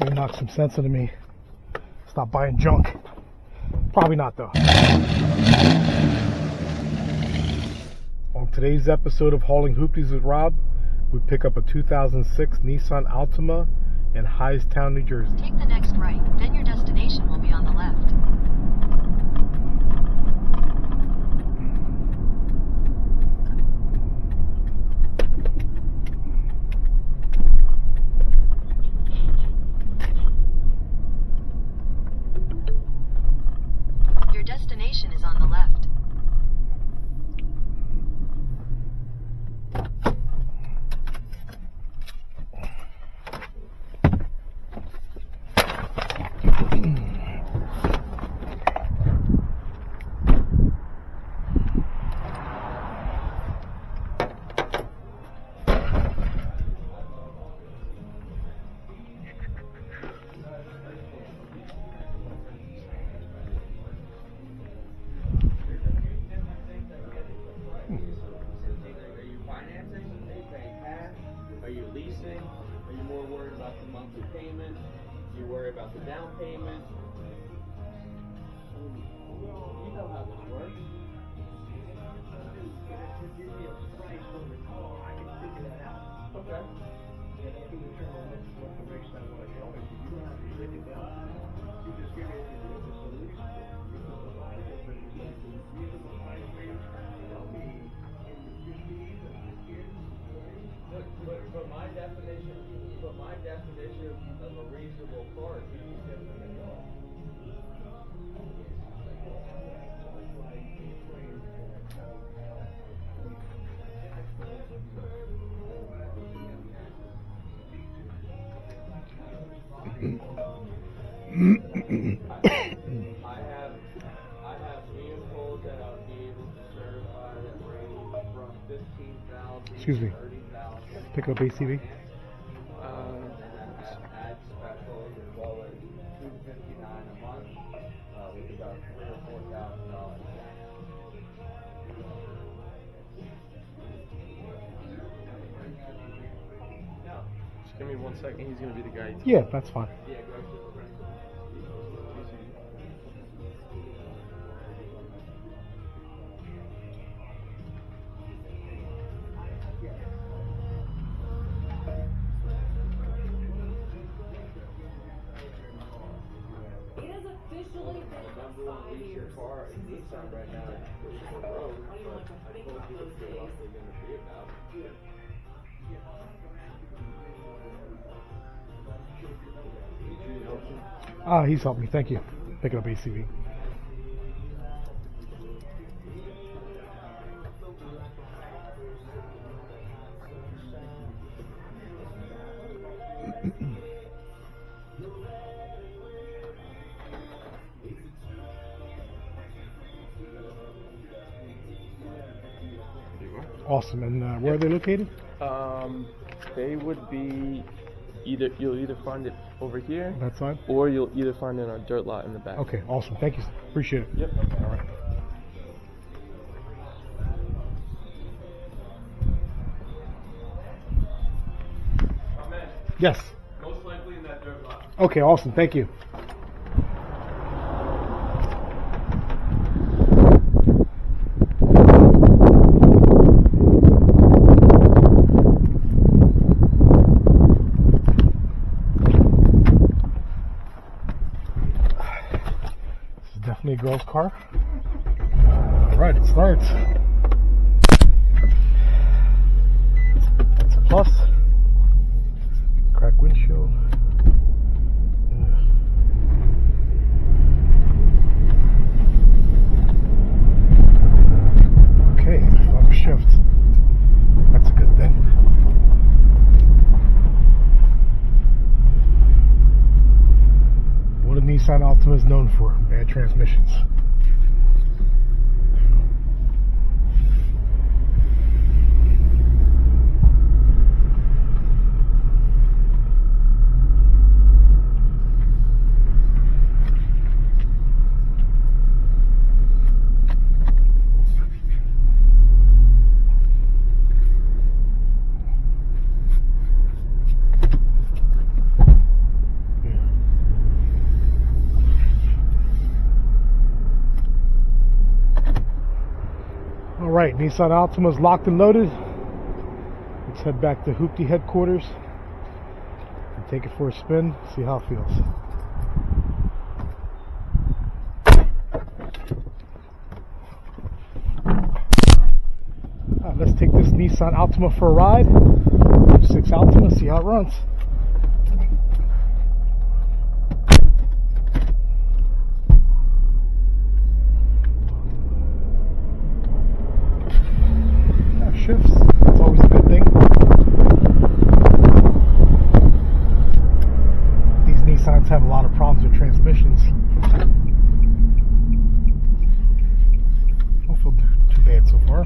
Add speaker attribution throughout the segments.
Speaker 1: Maybe knock some sense into me. Stop buying junk. Probably not though. On today's episode of Hauling Hoopties with Rob, we pick up a 2006 Nissan Altima in Hightstown, New Jersey.
Speaker 2: Take the next right, then your destination will be on the left. Your destination is on the left.
Speaker 3: Are you leasing? Are you more worried about the monthly payment? Do you worry about the down payment? You know how this works. Okay. But my definition of a reasonable car is different than yours. I have vehicles that I'll be able to certify that range from 15,000
Speaker 1: Excuse me.
Speaker 3: to 30,000.
Speaker 1: Pick up ACV.
Speaker 3: And add specials as well as $259 a month with about $3,000 or $4,000.
Speaker 4: Just give me 1 second. He's gonna be the guy.
Speaker 1: Yeah, that's fine.
Speaker 3: Yeah, go to the number one leisure car in Nissan right now is the road, but I told you what they're roughly going to be about.
Speaker 1: He's helped me. Thank you. Picking up ACV. Awesome. And where are they located?
Speaker 4: They would be you'll either find it over here,
Speaker 1: That side?
Speaker 4: or you'll either find it on a dirt lot in the back.
Speaker 1: Okay, awesome. Thank you. Appreciate it.
Speaker 4: Yep.
Speaker 1: All right.
Speaker 3: Oh man,
Speaker 1: Yes.
Speaker 3: most likely in that dirt lot.
Speaker 1: Okay, awesome. Thank you. Definitely a girl's car. Alright, it starts. That's a plus. Cracked windshield. Okay, front shift. That's a good thing. What a Nissan Altima is known for, bad transmissions. Yeah. Alright, Nissan Altima is locked and loaded. Let's head back to Hoopty headquarters and take it for a spin, see how it feels. Alright, let's take this Nissan Altima for a ride. 6 Altima, see how it runs. Shifts, that's always a good thing. These Nissans have a lot of problems with transmissions. Don't feel too bad so far.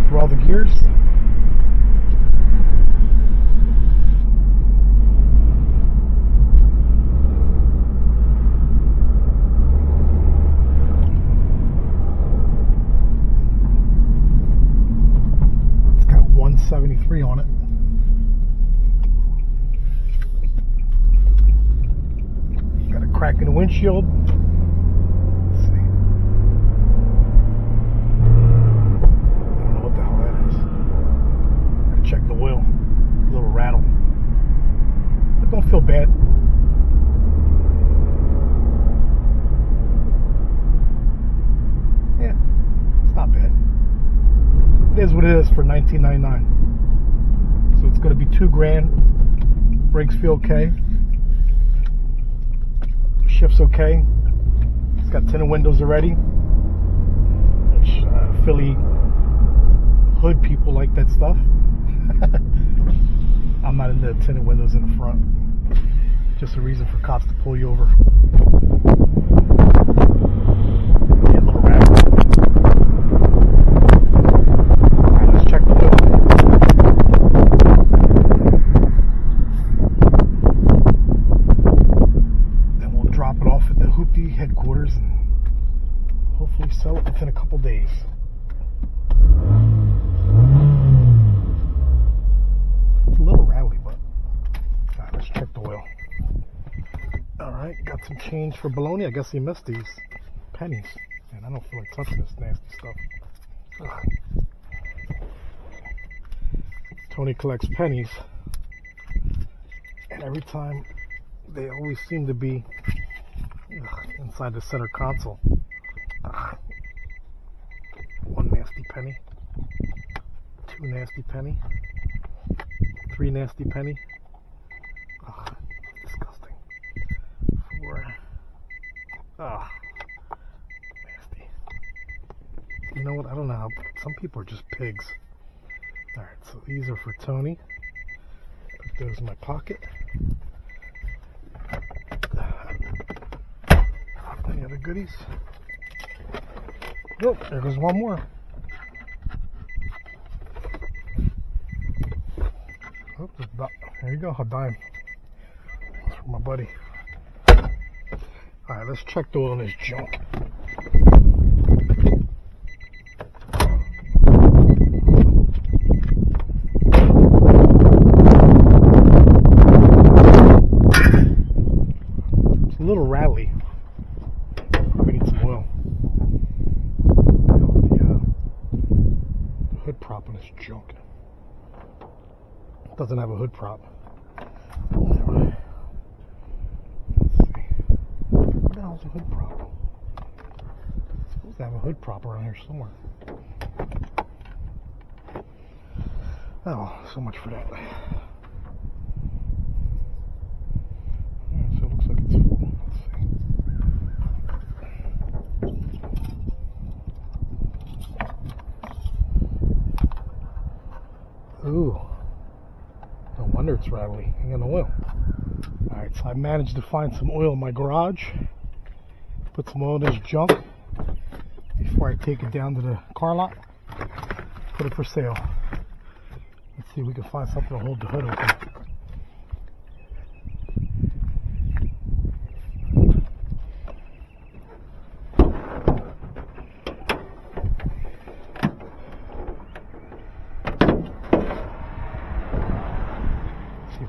Speaker 1: Through all the gears. It's got 173 on it. Got a crack in the windshield. Let's see. I don't know what the hell that is. Gotta check the wheel. A little rattle. But don't feel bad. Yeah, it's not bad. It is what it is for $19.99. So it's going to be $2,000. Brakes feel okay. Shift's okay. It's got tinted windows already. Which Philly hood people like that stuff. I'm not into tinted windows in the front. Just a reason for cops to pull you over. Yeah, a little rattle. Alright, let's check the wheel. Then we'll drop it off at the Hoopty headquarters and hopefully sell it within a couple days. It's a little rattly, but alright, let's check the wheel. Alright, got some change for bologna. I guess he missed these pennies. Man, I don't feel like touching this nasty stuff. Ugh. Tony collects pennies, and every time they always seem to be inside the center console. One nasty penny, 2 nasty penny, 3 nasty penny. Ugh, disgusting. 4. Ugh, nasty. You know what? I don't know how. Some people are just pigs. Alright, so these are for Tony. Put those in my pocket. Any other goodies? Oh, there goes one more. Oh, there you go, a dime. That's for my buddy. Alright, let's check the oil in this junk. It's a little rattly. Probably need some oil. The hood prop on this junk. It doesn't have a hood prop. Anyway. Let's see. What the hell's a hood prop? It's supposed to have a hood prop around here somewhere. Oh, so much for that. So it looks like it's full. Let's see. Ooh. No wonder it's rattly. Ain't got no oil. Alright, so I managed to find some oil in my garage. Put some oil in this junk before I take it down to the car lot. Put it for sale. Let's see if we can find something to hold the hood open.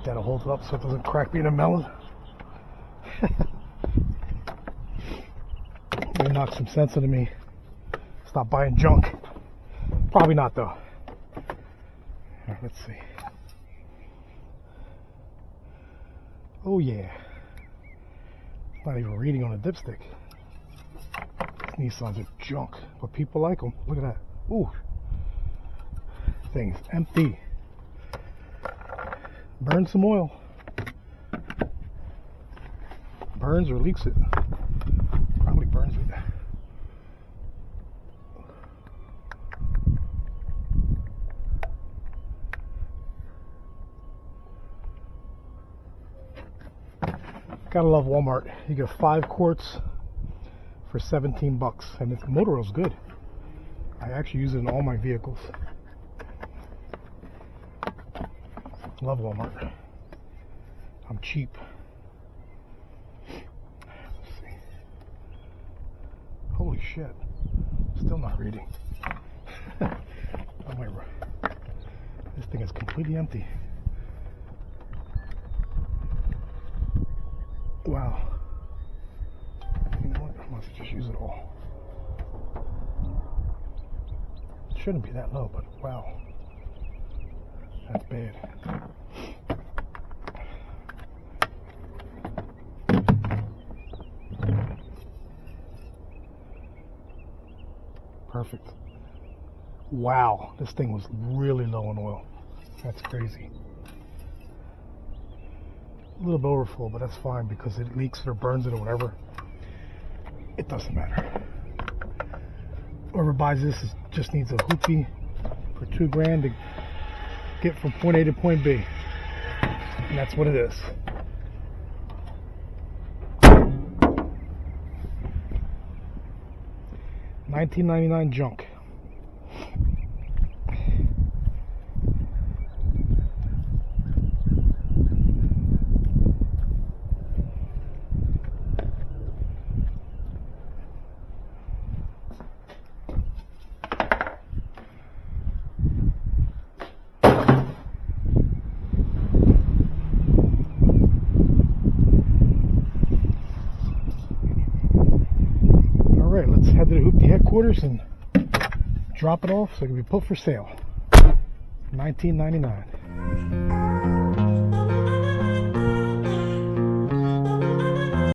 Speaker 1: that to hold it up so it doesn't crack being a melon. Maybe knock some sense into me. Stop buying junk. Probably not though. Alright, let's see. Oh yeah. Not even reading on a dipstick. These Nissans are junk, but people like them. Look at that. Ooh. Thing's empty. Burn some oil. Burns or leaks it. Probably burns it. Gotta love Walmart. You get 5 quarts for 17 bucks, and the motor oil's good. I actually use it in all my vehicles. Love Walmart. I'm cheap. Let's see. Holy shit. Still not reading. Oh my, this thing is completely empty. Wow. You know what? I must just use it all. It shouldn't be that low, but wow. That's bad. Perfect. Wow, this thing was really low in oil. That's crazy. A little bit overfull, but that's fine because it leaks it or burns it or whatever. It doesn't matter. Whoever buys this just needs a hoopty for $2 grand to get from point A to point B. And that's what it is. $19.99 junk. Alright, let's head to the Hoopty headquarters and drop it off so it can be put for sale. $19.99.